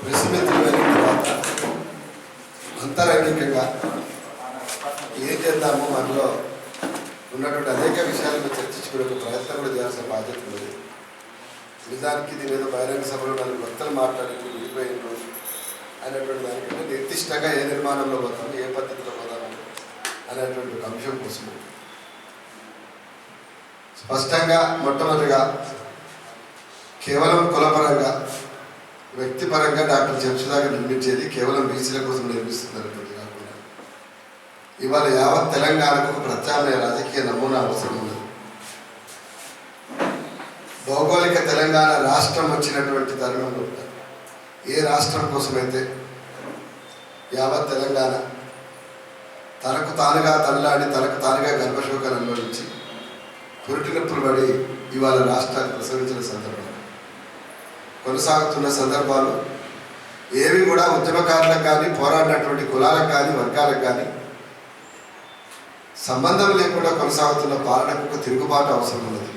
ప్రెసిమితులు అయిన తర్వాత అంతరంగికంగా ఏం చేద్దాము మనలో ఉన్నటువంటి అనేక విషయాలను చర్చించుకునే ప్రయత్నం కూడా చేయాల్సిన బాధ్యత ఉంది. నిజానికి దీని ఏదో బహిరంగ సభలో నన్ను భక్తులు మాట్లాడి విడిపోయిన అనేటువంటి దానికంటే నిర్దిష్టంగా ఏ నిర్మాణంలో పోతాము, ఏ పద్ధతిలో పోతాము అనేటువంటి అంశం కోసం స్పష్టంగా మొట్టమొదటిగా కేవలం కులపరంగా వ్యక్తిపరంగా డాక్టర్ జంషుదాగా నిర్మించేది కేవలం బీసీల కోసం నిర్మిస్తున్నటువంటి కాకుండా ఇవాళ యావత్ తెలంగాణకు ప్రత్యామ్నాయ రాజకీయ నమూనా అవసరం ఉన్నది. భౌగోళిక తెలంగాణ రాష్ట్రం వచ్చినటువంటి తరుణంలో ఏ రాష్ట్రం కోసమైతే యావత్ తెలంగాణ తనకు తానుగా తనలాడి తనకు తానుగా గర్భశోకాలు అనుభవించి పురిటినొప్పులు పడి ఇవాళ రాష్ట్రాన్ని ప్రసవించిన సందర్భం కొనసాగుతున్న సందర్భాలు ఏవి కూడా ఉద్యమకారులకు కానీ పోరాడినటువంటి కులాలకు కానీ వర్గాలకు కానీ సంబంధం లేకుండా కొనసాగుతున్న పాలనకు ఒక తిరుగుబాటు అవసరం ఉన్నది,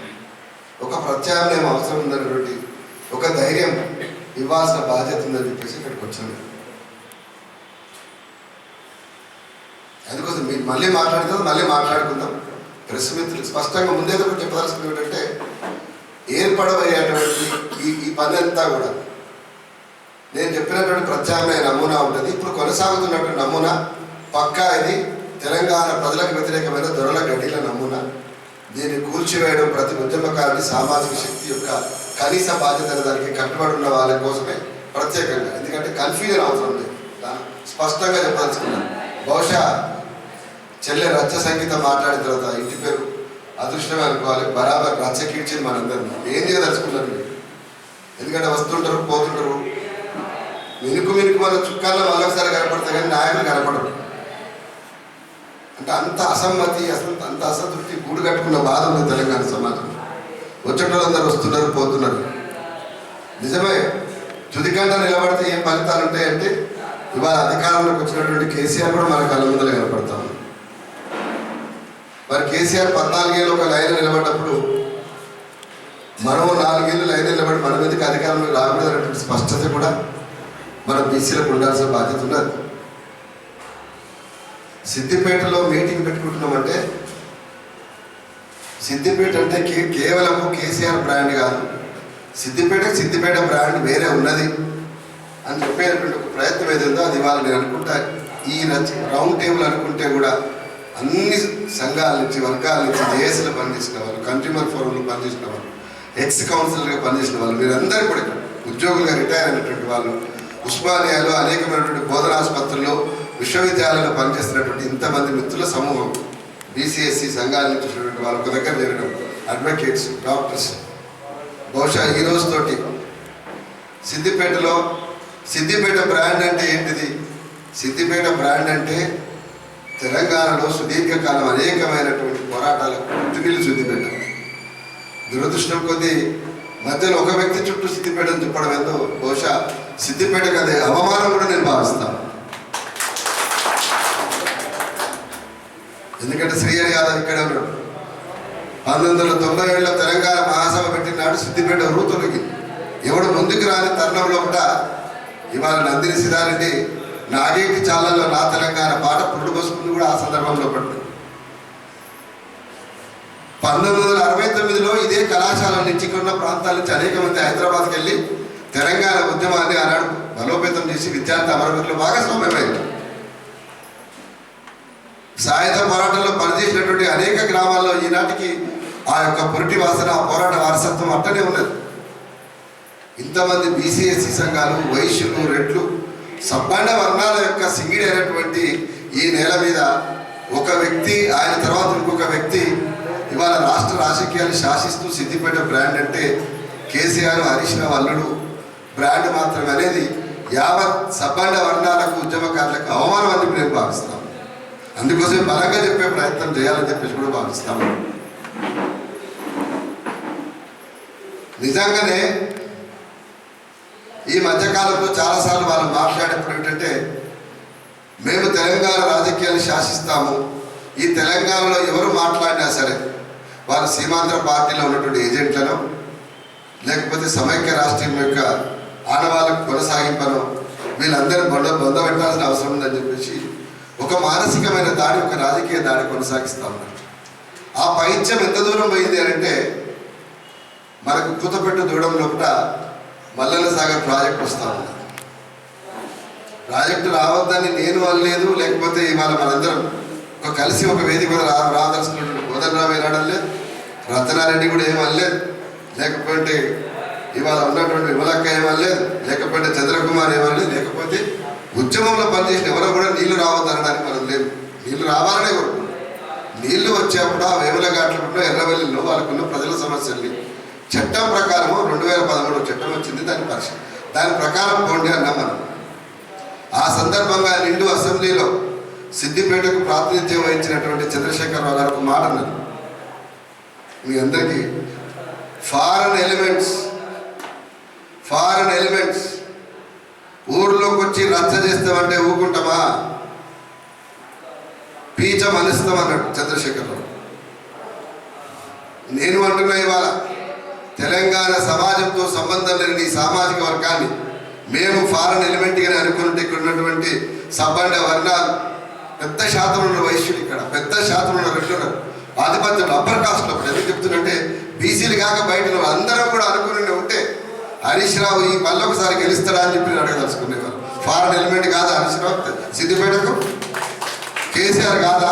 ఒక ప్రత్యామ్నాయం అవసరం ఉందన్నటువంటి ఒక ధైర్యం ఇవ్వాల్సిన బాధ్యత ఉందని చెప్పేసి ఇక్కడికి వచ్చాను. అందుకోసం మీరు మళ్ళీ మాట్లాడుకుందాం. ప్రెస్ మిత్రులు స్పష్టంగా ముందేదో ఒకటి చెప్పదలుచుకుంది ఏంటంటే ఏర్పడబోయేటువంటి ఈ పని అంతా కూడా నేను చెప్పినటువంటి ప్రత్యామ్నాయ నమూనా ఉంటుంది. ఇప్పుడు కొనసాగుతున్నటువంటి నమూనా పక్కా ఇది తెలంగాణ ప్రజలకు వ్యతిరేకమైన దొరల గడిల నమూనా. దీన్ని కూల్చివేయడం ప్రతి ఉద్యమకారుని సామాజిక శక్తి యొక్క కనీస బాధ్యత దానికి కట్టుబడి ఉన్న వాళ్ళ కోసమే ప్రత్యేకంగా, ఎందుకంటే కన్ఫ్యూజన్ అవసరం లేదు, స్పష్టంగా చెప్పదలుచుకున్నాను. బహుశా చెల్లె రచ్చ సంగీతం మాట్లాడిన తర్వాత ఇంటి పేరు అదృష్టమే అనుకోవాలి, బరాబర్ రచ్చకీడ్చింది మనందరినీ. ఏం చేయదలుచుకున్నారు మీరు? ఎందుకంటే వస్తుంటారు పోతుంటారు, మినుకు మన చుక్కాల్లో మళ్ళొకసారి కనపడతాయి కానీ నాయకులు కనపడరు. అంటే అంత అసమ్మతి అంత అసంతృప్తి గూడు కట్టుకున్న బాధ ఉంది తెలంగాణ సమాజంలో. వచ్చేటోళ్ళందరూ వస్తున్నారు పోతున్నారు. నిజమే, తుదికంట నిలబడితే ఏం ఫలితాలు ఉంటాయంటే ఇవాళ అధికారంలోకి వచ్చినటువంటి కేసీఆర్ కూడా మన కళ్ళ ముందర కనపడతాము. మరి కేసీఆర్ 14 ఏళ్ళు ఒక లైన్ నిలబడ్డప్పుడు మనం 4 ఏళ్ళు లైన్ నిలబడి మన మీదకి అధికారంలో రాకూడదనేటువంటి స్పష్టత కూడా మన బీసీలకు ఉండాల్సిన బాధ్యత ఉన్నది. సిద్దిపేటలో మీటింగ్ పెట్టుకుంటున్నామంటే సిద్దిపేట అంటే కేవలం కేసీఆర్ బ్రాండ్ కాదు, సిద్దిపేట బ్రాండ్ వేరే ఉన్నది అని చెప్పేటువంటి ఒక ప్రయత్నం ఏదైందో అది ఇవాళ నేను అనుకుంటా ఈ రౌండ్ టేబుల్ అనుకుంటే కూడా అన్ని సంఘాల నుంచి వర్గాల నుంచి జేఏసీలో పనిచేసిన వాళ్ళు, కన్స్యూమర్ ఫోరంలో పనిచేసిన వాళ్ళు, ఎక్స్ కౌన్సిలర్గా పనిచేసిన వాళ్ళు, మీరందరూ కూడా ఉద్యోగులుగా రిటైర్ అయినటువంటి వాళ్ళు, ఉస్మానియాలో అనేకమైనటువంటి బోధనాసుపత్రుల్లో విశ్వవిద్యాలయంలో పనిచేస్తున్నటువంటి ఇంతమంది మిత్రుల సమూహం, బీసీఎస్సీ సంఘాల నుంచి వచ్చినటువంటి వాళ్ళు ఒక దగ్గర చేరడం, అడ్వకేట్స్, డాక్టర్స్. బహుశా ఈ రోజుతోటి సిద్దిపేట బ్రాండ్ అంటే ఏంటిది? సిద్దిపేట బ్రాండ్ అంటే తెలంగాణలో సుదీర్ఘకాలం అనేకమైనటువంటి పోరాటాలకు పుట్టుగిల్లు సిద్దిపేట. దురదృష్టం కొద్దీ మధ్యలో ఒక వ్యక్తి చుట్టూ సిద్దిపేటను చెప్పడం ఏందో బహుశా సిద్దిపేటకు అదే అవమానం కూడా నేను భావిస్తాను. ఎందుకంటే శ్రీహరి యాదవ్ ఇక్కడే ఉన్నాడు. 1997లో తెలంగాణ మహాసభ పెట్టినాడు సిద్దిపేట రూతులకి ఎవడు ముందుకు రాని తరుణంలో కూడా ఇవాళ నందిని సిద్ధారెడ్డి నాగేటి చాలలో నా తెలంగాణ పాట పురుడు పోసుకుంది కూడా ఆ సందర్భంలో పడింది. 1969లో ఇదే కళాశాల నుంచి కొన్న ప్రాంతాల నుంచి అనేక మంది హైదరాబాద్కి వెళ్ళి తెలంగాణ ఉద్యమాన్ని ఆనాడు బలోపేతం చేసి విద్యార్థి అమరవీరులు భాగస్వామ్యమైంది. సాయుధ పోరాటంలో పనిచేసినటువంటి అనేక గ్రామాల్లో ఈనాటికి ఆ యొక్క పురిటి వాసన, ఆ పోరాట వారసత్వం అట్టనే ఉన్నది. ఇంతమంది బీసీఎస్సీ సంఘాలు, వైశ్యులు, రెడ్లు, సబ్బండ వర్ణాల యొక్క సింగిడి అయినటువంటి ఈ నేల మీద ఒక వ్యక్తి, ఆయన తర్వాత ఇంకొక వ్యక్తి ఇవాళ రాష్ట్ర రాజకీయాలు శాసిస్తూ సిద్దిపేట బ్రాండ్ అంటే కేసీఆర్, హరీష్ రావు అల్లుడు బ్రాండ్ మాత్రమే అనేది యావత్ సబ్బండ వర్ణాలకు, ఉద్యమకారులకు అవమానం అని మేము భావిస్తాం. అందుకోసం బలంగా చెప్పే ప్రయత్నం చేయాలని చెప్పేసి కూడా భావిస్తాము. నిజంగానే ఈ మధ్యకాలంలో చాలాసార్లు వాళ్ళు మాట్లాడేప్పుడు ఏంటంటే మేము తెలంగాణ రాజకీయాలు శాసిస్తాము, ఈ తెలంగాణలో ఎవరు మాట్లాడినా సరే వారు సీమాంధ్ర పార్టీలో ఉన్నటువంటి ఏజెంట్లను లేకపోతే సమైక్య రాష్ట్రం యొక్క ఆడవాళ్ళకు కొనసాగింపను వీళ్ళందరూ బొందబెట్టాల్సిన అవసరం ఉందని చెప్పేసి ఒక మానసికమైన దాడి, ఒక రాజకీయ దాడి కొనసాగిస్తూ ఉన్నారు. ఆ పైత్యం ఎంత దూరం పోయింది అంటే మనకు కూతపెట్టు దూరం లోపల మల్లన్న సాగర్ ప్రాజెక్ట్ వస్తూ ఉంది. ప్రాజెక్టు రావద్దని నేను అనలేదు, లేకపోతే ఇవాళ మనందరం కలిసి ఒక వేదిక మీద రాదలుచుకున్నటువంటి కోదండరావు ఏనాడు అనలేదు, రత్నారెడ్డి కూడా ఏమనలేదు, లేకపోతే ఇవాళ ఉన్నటువంటి విమలక్క ఏమనలేదు, లేకపోతే చంద్రకుమార్ ఏమనలేదు, లేకపోతే ఉద్యమంలో పనిచేసిన ఎవరో కూడా నీళ్లు రావద్దనడానికి మనం లేదు. నీళ్లు రావాలనే కోరుకుంటున్నాం. నీళ్లు వచ్చేప్పుడు ఆ వేముల ఘాట్లలో ఎర్రవెల్లిలో వాళ్ళకున్న ప్రజల సమస్యల్ని చట్టం ప్రకారం 2013 చట్టం వచ్చింది, దాని ప్రకారం పోండి అన్నాం మనం. ఆ సందర్భంగా నిండు అసెంబ్లీలో సిద్దిపేటకు ప్రాతినిధ్యం వహించినటువంటి చంద్రశేఖరరావు గారు ఒక మాట అన్నారు. మీ అందరికీ ఫారెన్ ఎలిమెంట్స్ ఊర్లోకి వచ్చి రచ్చ చేస్తామంటే ఊరుకుంటామా? పీచం అనిస్తామన్నాడు చంద్రశేఖరరావు. నేను అంటున్నా, ఇవాళ తెలంగాణ సమాజంతో సంబంధం లేని ఈ సామాజిక వర్గాన్ని మేము ఫారెన్ ఎలిమెంట్గానే అనుకుంటే ఇక్కడ ఉన్నటువంటి సబ్బండ వర్ణాలు పెద్ద శాతం ఉన్న వైశ్యులు, ఇక్కడ పెద్ద శాతం ఉన్న రెడ్లు ఆధిపత్యం అప్పర్ కాస్ట్లో ఎందుకు చెప్తుందంటే బీసీలు కాక బయట అందరూ కూడా అనుకుని ఉంటే హరీష్ రావు ఈ మళ్ళొకసారి గెలుస్తాడా అని చెప్పి అడగదలుచుకునేవారు. ఫారెన్ ఎలిమెంట్ కాదా హరీష్ రావు సిద్దిపేటకు? కేసీఆర్ కాదా?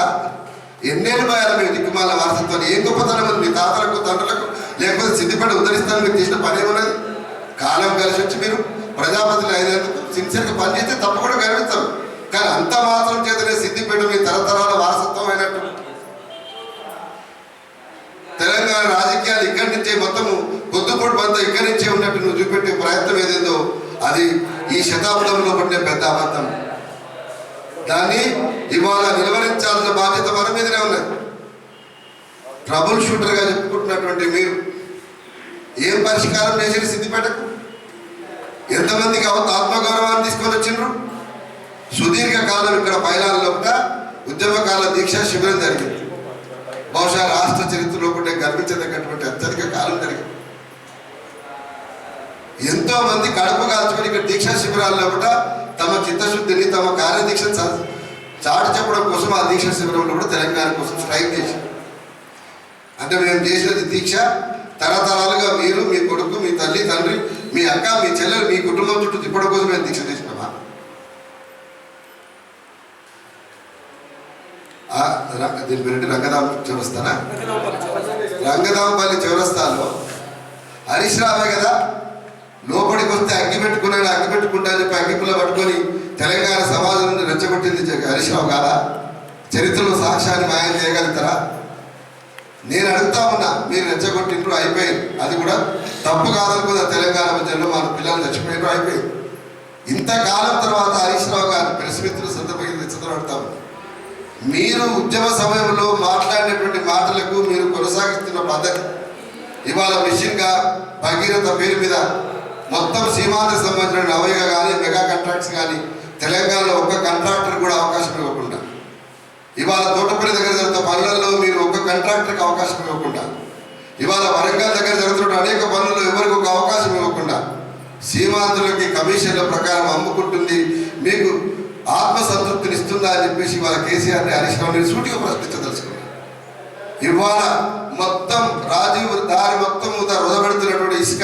ఎన్నేళ్ళు పోయాలి మేము దిక్కుమాల వారసత్వం? ఏం గొప్పతనం ఉంది మీ తాతలకు తండ్రులకు? లేకపోతే సిద్దిపేట ఉద్ధరిస్తాను మీకు చేసిన పని ఏమన్నది? కాలం కలిసి వచ్చి మీరు ప్రజాపతిని అయినందుకు సిన్సియర్గా పనిచేస్తే తప్పకుండా గర్విస్తారు. కానీ అంత మాత్రం చేతనే సిద్దిపేట మీ తరతరాల వారసత్వం అయినట్టు తెలంగాణ రాజకీయాలు ఇక్కడి నుంచే మొత్తము పొద్దుపూట అంతా ఇక్కడి నుంచే ఉన్నట్టు నువ్వు చూపెట్టే ప్రయత్నం ఏదేందో అది ఈ శతాబ్దంలో పడిన పెద్ద అబద్ధం. దాన్ని ఇవాళ నిలువరించాల్సిన బాధ్యత మన మీదనే ఉన్నది. ట్రబుల్ షూటర్గా చెప్పుకుంటున్నటువంటి మీరు ఏం పరిష్కారం చేసేది సిద్దిపేటకు? ఎంతమందికి ఆత్మగౌరవాన్ని తీసుకొని వచ్చిండ్రు? సుదీర్ఘకాలం ఇక్కడ పైలాల్లో ఉద్యమకాల దీక్ష శిబిరం జరిగింది. బహుశా రాష్ట్ర చరిత్రలో కూడా గర్వించదగ్గటువంటి అత్యధిక కాలం జరిగింది. ఎంతో మంది కడప కాల్చుకొని ఇక్కడ దీక్షా శిబిరాల్లో కూడా తమ చిత్తశుద్ధిని, తమ కార్యదీక్ష చాటి చెప్పడం కోసం ఆ దీక్షా శిబిరంలో కూడా తెలంగాణ కోసం స్ట్రైక్ చేశారు. అంటే మేము చేసినది దీక్ష తరతరాలుగా మీరు, మీ కొడుకు, మీ తల్లి తండ్రి, మీ అక్క, మీ చెల్లెలు, మీ కుటుంబం చుట్టూ తిప్పడం కోసం మేము దీక్ష చేసినామా? దీని పేరు రంగదాం చౌరస్తానా? రంగదాంపల్లి చౌరస్తాలో హరీష్ రావే కదా లోపలికి వస్తే అగ్గి పెట్టుకున్నాడు, అగ్గి పెట్టుకుంటా అని చెప్పి అగ్గిపుల్ల పట్టుకొని తెలంగాణ సమాజం నుండి రెచ్చగొట్టింది హరీష్ రావు కాదా? చరిత్రలో సాక్ష్యాన్ని మాయం చేయగలుగుతారా? నేను అడుగుతా ఉన్నా, మీరు రెచ్చగొట్టిండ్రు, అయిపోయింది. అది కూడా తప్పు కాదనుకున్న తెలంగాణ ఉద్యమంలో మన పిల్లలు చచ్చిపోయినారు, అయిపోయింది. ఇంతకాలం తర్వాత హరీష్ రావు గారు ప్రెస్ మిత్రులు సందర్భంగా రెచ్చగొడతా ఉన్నారు. మీరు ఉద్యమ సమయంలో మాట్లాడినటువంటి మాటలకు మీరు కొనసాగిస్తున్న పద్ధతి ఇవాళ మిషన్గా భగీరథ పేరు మీద మొత్తం సీమాంధ్ర సంబంధించిన నవయుగ కానీ మెగా కాంట్రాక్ట్స్ కానీ తెలంగాణలో ఒక్క కాంట్రాక్టర్ కూడా అవకాశం ఇవ్వకుండా, ఇవాళ తోటపల్లి దగ్గర జరుగుతున్న పనులలో మీరు ఒక్క కాంట్రాక్టర్కి అవకాశం ఇవ్వకుండా, ఇవాళ వరంగల్ దగ్గర జరుగుతున్న అనేక పనుల్లో ఎవరికి ఒక అవకాశం ఇవ్వకుండా సీమాంధ్రులకి కమిషన్ల ప్రకారం అమ్ముకుంటుంది, మీకు ఆత్మసంతృప్తిని ఇస్తుందా అని చెప్పేసి ఇవాళ కేసీఆర్ని హరీష్ రావుని సూటిగా ప్రశ్నించదలుచుకున్నారు. ఇవాళ మొత్తం రాజీవ్ దారి మొత్తం రొదబెడుతున్నటువంటి ఇసుక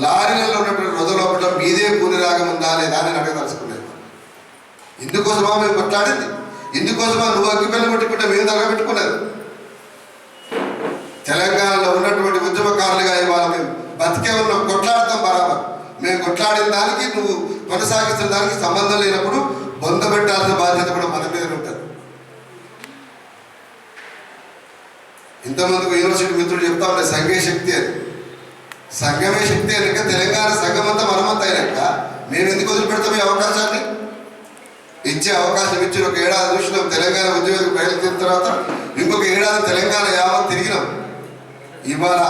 లారీలలో ఉన్నటువంటి రొదలోపడం మీదే పూనిరాగం ఉందా లేదా అని అడగదలుచుకున్నారు. ఇందుకోసమా మేము కొట్లాడింది? ఇందుకోసమా నువ్వు అగ్గిపెళ్ళి కొట్టుకుంటే మేము తగబెట్టుకున్నది? తెలంగాణలో ఉన్నటువంటి ఉద్యమకారులుగా ఇవాళ మేము బతికే ఉన్నాం, కొట్లాడతాం బరాబర్. మేము కొట్లాడిన దానికి నువ్వు కొనసాగిస్తున్న దానికి సంబంధం లేనప్పుడు బొందబెట్టాల్సిన బాధ్యత కూడా మన మీద ఉంటుంది. ఇంతమందికి యూనివర్సిటీ మిత్రులు చెప్తా ఉండే సంఘే శక్తి అని. సంఘమే శక్తి అయినాక తెలంగాణ సంఘం అంతా మనమంతా అయినాక మేము ఎందుకు వదిలిపెడతాం ఈ అవకాశాన్ని? ఇచ్చే అవకాశం ఇచ్చి ఒక ఏడాది చూసినాం, తెలంగాణ ఉద్యోగులకు బయలుదేరిన తర్వాత ఇంకొక ఏడాది తెలంగాణ యావత్ తిరిగినాం. ఇవాళ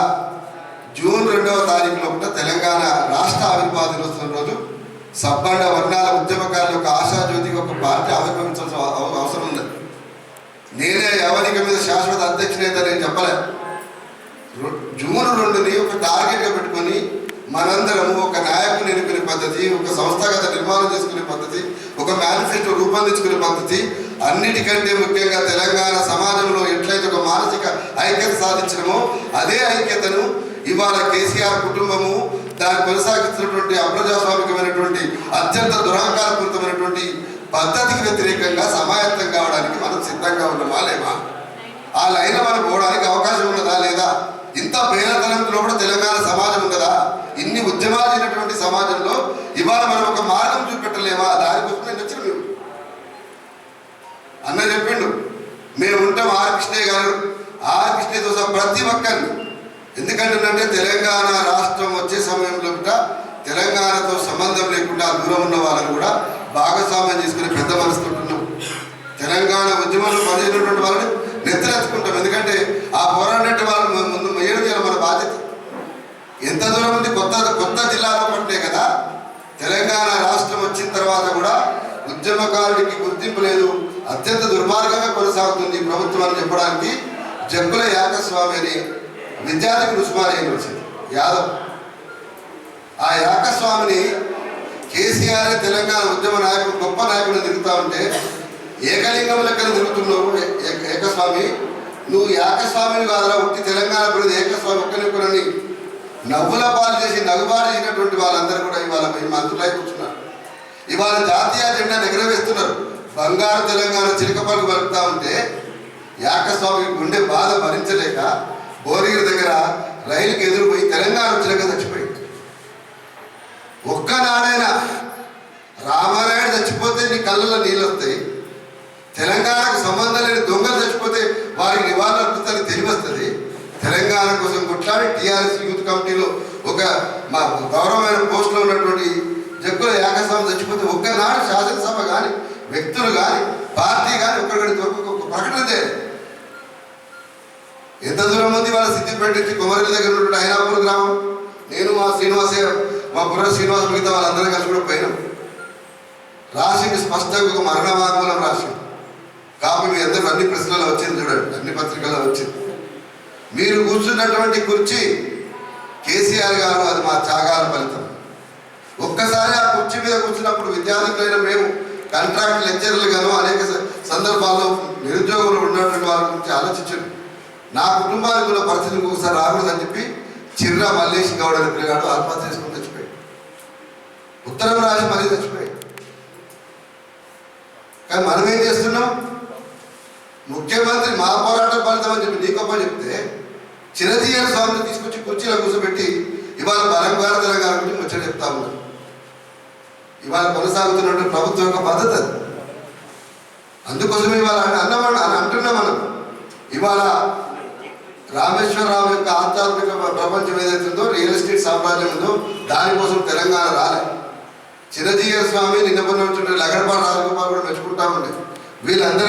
జూన్ 2వ తారీఖు లోపల తెలంగాణ రాష్ట్ర ఆవిర్భావ దినోత్సవం రోజు సబ్బండ వర్ణాల ఉద్యమకారులు ఒక ఆశాజ్యోతికి ఒక పార్టీ ఆవిర్భవించాల్సిన అవసరం ఉంది. నేనే ఎవరికి మీద శాశ్వత అధ్యక్షునేత నేను చెప్పలే. జూన్ 2ని ఒక టార్గెట్గా పెట్టుకొని మనందరము ఒక నాయకుని ఎన్నుకుని పద్ధతి, ఒక సంస్థాగత నిర్మాణం చేసుకునే పద్ధతి, ఒక మేనిఫెస్టో రూపొందించుకునే పద్ధతి, అన్నిటికంటే ముఖ్యంగా తెలంగాణ సమాజంలో ఎట్లయితే ఒక మానసిక ఐక్యత సాధించడమో అదే ఐక్యతను ఇవాళ కేసీఆర్ కుటుంబము దాన్ని కొనసాగిస్తున్నటువంటి అప్రజాస్వామికమైనటువంటి అత్యంత దురహంకారపూరితమైనటువంటి పద్ధతికి వ్యతిరేకంగా సమాయత్తం కావడానికి మనం సిద్ధంగా ఉన్నామా లేమా? ఆ లైన్లో మనం పోవడానికి అవకాశం ఉన్నదా లేదా? ఇంత పేదతనంలో కూడా తెలంగాణ సమాజం ఉన్నదా? ఇన్ని ఉద్యమాలు అయినటువంటి సమాజంలో ఇవాళ మనం ఒక మార్గం చూపెట్టలేమా? దానికోసం నేను వచ్చిన మేము అన్న చెప్పిండు, మేము ఉంటాం. కృష్ణయ్య గారు, కృష్ణయ్యతో సహా ప్రతి ఒక్కరిని, ఎందుకంటే తెలంగాణ రాష్ట్రం వచ్చే సమయంలో కూడా తెలంగాణతో సంబంధం లేకుండా దూరం ఉన్న వాళ్ళని కూడా భాగస్వామ్యం చేసుకుని పెద్ద మనసుకుంటున్నాం. తెలంగాణ ఉద్యమంలో పనిచేసినటువంటి వాళ్ళని నెత్తరెత్తుకుంటాం. ఎందుకంటే ఆ పోరాడినట్టు వాళ్ళు ముందు ఏడు చేయాలి మన బాధ్యత. ఎంత దూరం ఉంది? కొత్త జిల్లాలో పట్టే కదా. తెలంగాణ రాష్ట్రం వచ్చిన తర్వాత కూడా ఉద్యమకారుడికి గుర్తింపు లేదు, అత్యంత దుర్మార్గంగా కొనసాగుతుంది ప్రభుత్వం అని చెప్పడానికి జగ్గుల యాకస్వామి అని విద్యార్థికుడు ఉస్మానియా యూనివర్సిటీ యాదవ్, ఆ యాకస్వామిని కేసీఆర్ తెలంగాణ ఉద్యమ నాయకుడు గొప్ప నాయకుడు తిరుగుతా ఉంటే ఏకలింగం లెక్కన తిరుగుతున్నావు. ఏకస్వామి, నువ్వు యాకస్వామిని కాదురా, ఉట్టి తెలంగాణ ప్రజలు ఏకస్వామి ఒక్కరిని నవ్వుల పాలు చేసి నగుబాటు చేసినటువంటి వాళ్ళందరూ కూడా ఇవాళ మంత్రులై కూర్చున్నారు. ఇవాళ జాతీయ జెండా ఎగరవేస్తున్నారు. బంగారు తెలంగాణ చిలకపల్లి పలుకుతా ఉంటే యాకస్వామి గుండె బాధ భరించలేక భువనగిరి దగ్గర రైలుకి ఎదురుపోయి తెలంగాణ వచ్చినాక చచ్చిపోయింది. ఒక్కనాడైనా రామారాయుడు చచ్చిపోతే నీ కళ్ళలో నీళ్ళు వస్తాయి, తెలంగాణకు సంబంధం లేని దొంగలు చచ్చిపోతే వారికి నివాళులు అర్పిస్తానికి తెలివస్తుంది. తెలంగాణ కోసం కొట్లాడి టీఆర్ఎస్ యూత్ కమిటీలో ఒక మా గౌరవమైన పోస్టులో ఉన్నటువంటి జగ్గుల యాకస్వామి చచ్చిపోతే ఒక్కనాడు శాసనసభ కానీ వ్యక్తులు కానీ పార్టీ కానీ ఒక్క ప్రకటన చేయాలి. ఎంత దూరం ఉంది? వాళ్ళ సిద్దిపేట నుంచి కొమరల్లి దగ్గర ఉన్నటువంటి అయినాపూర్ గ్రామం, నేను మా బుర్ర శ్రీనివాస్ మిగతా వాళ్ళందరూ కలిసి కూడా పోయినాం. రాసింది స్పష్టంగా ఒక మరణ వాగ్మూలం రాసింది. కాపీ మీ అందరూ అన్ని ప్రశ్నలో వచ్చింది, చూడండి, అన్ని పత్రికల్లో వచ్చింది. మీరు కూర్చున్నటువంటి కుర్చీ కేసీఆర్ గారు, అది మా త్యాగాల ఫలితం. ఒక్కసారి ఆ కుర్చీ మీద కూర్చున్నప్పుడు విద్యార్థులైన మేము కాంట్రాక్ట్ లెక్చరర్లు గాను అనేక సందర్భాల్లో నిరుద్యోగంలో ఉన్నటువంటి వాళ్ళ గురించి ఆలోచించారు. నా కుటుంబానికి ఉన్న పరిస్థితులకు ఒకసారి రాకూడదని చెప్పి చిర్రా మల్లేష్ గౌడ్ అనే పిల్లగాడు ఆత్మహత్య చేసుకుని చచ్చిపోయాడు. ఉత్తరం రాసి మళ్ళీ చచ్చిపోయాడు. కానీ మనం ఏం చేస్తున్నాం? ముఖ్యమంత్రి మా పోరాటం ఫలితం అని చెప్పి నీకొప్ప చెప్తే చిరంజీవి స్వామిని తీసుకొచ్చి కుర్చీలో కూర్చోబెట్టి ఇవాళ బంగారు తెలంగాణ గురించి ముచ్చట చెప్తా ఉన్నారు. ఇవాళ కొనసాగుతున్నటువంటి ప్రభుత్వం యొక్క పద్ధతి అది. అందుకోసమే ఇవాళ అంటున్నాం మనం. ఇవాళ రామేశ్వరరావు యొక్క ఆధ్యాత్మిక ప్రపంచం ఏదైతుందో, రియల్ ఎస్టేట్ సామ్రాజ్యం ఉందో, దానికోసం తెలంగాణ రాలే. చిరంజీవి స్వామి నిన్న మొన్న వచ్చిన లగడపాటి రాజగోపాల్ కూడా మెచ్చుకుంటా ఉండే. వీళ్ళందరూ